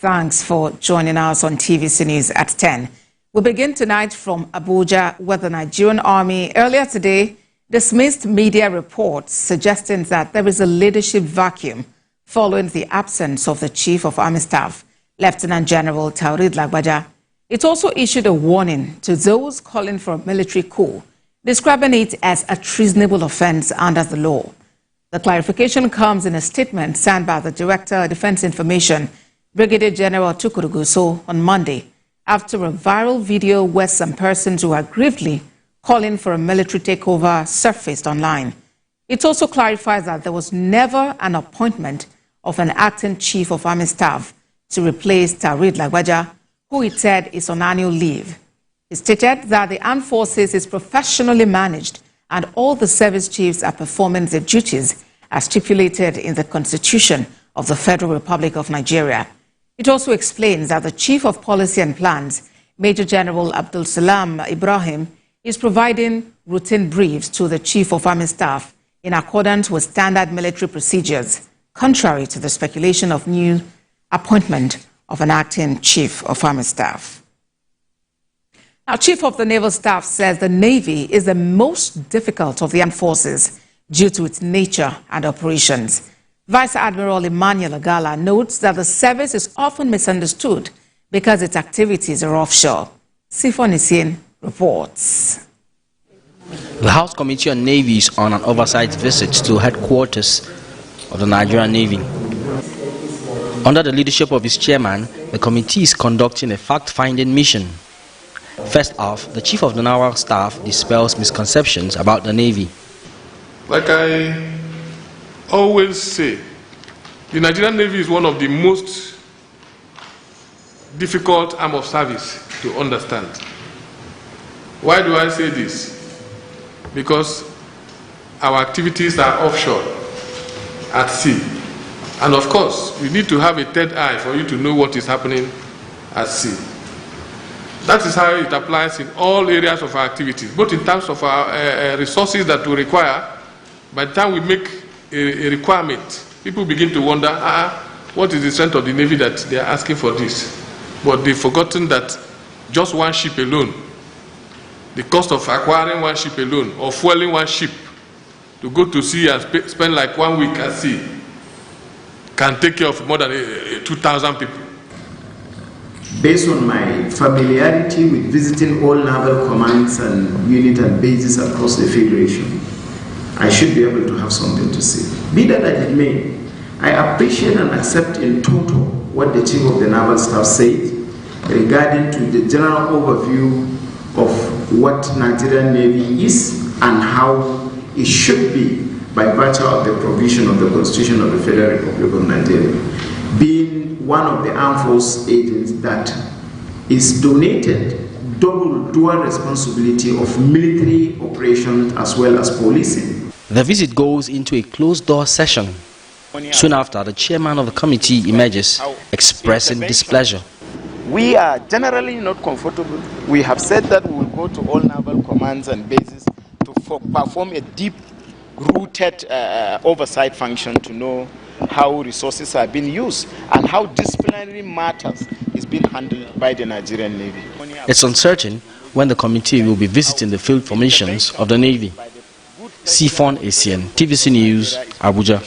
Thanks for joining us on TVC News at 10. We begin tonight from Abuja, where the Nigerian Army earlier today dismissed media reports suggesting that there is a leadership vacuum following the absence of the Chief of Army Staff, Lieutenant General Taoreed Lagbaja. It also issued a warning to those calling for a military coup, describing it as a treasonable offence under the law. The clarification comes in a statement signed by the Director of Defense Information, Brigadier General Tukur Gusau, on Monday, after a viral video where some persons were aggrievedly calling for a military takeover surfaced online. It also clarifies that there was never an appointment of an acting Chief of Army Staff to replace Taoreed Lagbaja, who it said is on annual leave. It stated that the armed forces is professionally managed and all the service chiefs are performing their duties as stipulated in the Constitution of the Federal Republic of Nigeria. It also explains that the Chief of Policy and Plans, Major General Abdul Salam Ibrahim, is providing routine briefs to the Chief of Army Staff in accordance with standard military procedures, contrary to the speculation of new appointment of an acting Chief of Army Staff. Now, Chief of the Naval Staff says the Navy is the most difficult of the armed forces due to its nature and operations. Vice Admiral Emmanuel Agala notes that the service is often misunderstood because its activities are offshore. Sifon Isien reports. The House Committee on Navy is on an oversight visit to headquarters of the Nigerian Navy. Under the leadership of its chairman, the committee is conducting a fact-finding mission. First off, the Chief of the Naval Staff dispels misconceptions about the Navy. Like I always say, the Nigerian Navy is one of the most difficult arm of service to understand. Why do I say this? Because our activities are offshore, at sea. And of course, you need to have a third eye for you to know what is happening at sea. That is how it applies in all areas of our activities, both in terms of our resources that we require. By the time we make a requirement, people begin to wonder, what is the strength of the Navy that they are asking for this? But they've forgotten that just one ship alone, the cost of acquiring one ship alone or fueling one ship to go to sea and spend like 1 week at sea can take care of more than 2,000 people. Based on my familiarity with visiting all naval commands and units and bases across the Federation, I should be able to have something to say. Be that as it may, I appreciate and accept in total what the Chief of the Naval Staff said regarding to the general overview of what Nigerian Navy is and how it should be by virtue of the provision of the Constitution of the Federal Republic of Nigeria, being one of the armed force agents that is donated dual responsibility of military operations as well as policing. The visit goes into a closed-door session. Soon after, the chairman of the committee emerges, expressing displeasure. We are generally not comfortable. We have said that we will go to all naval commands and bases to perform a deep-rooted oversight function to know how resources are being used and how disciplinary matters is being handled by the Nigerian Navy. It's uncertain when the committee will be visiting the field formations of the Navy. Sifon Isien, TVC News, Abuja.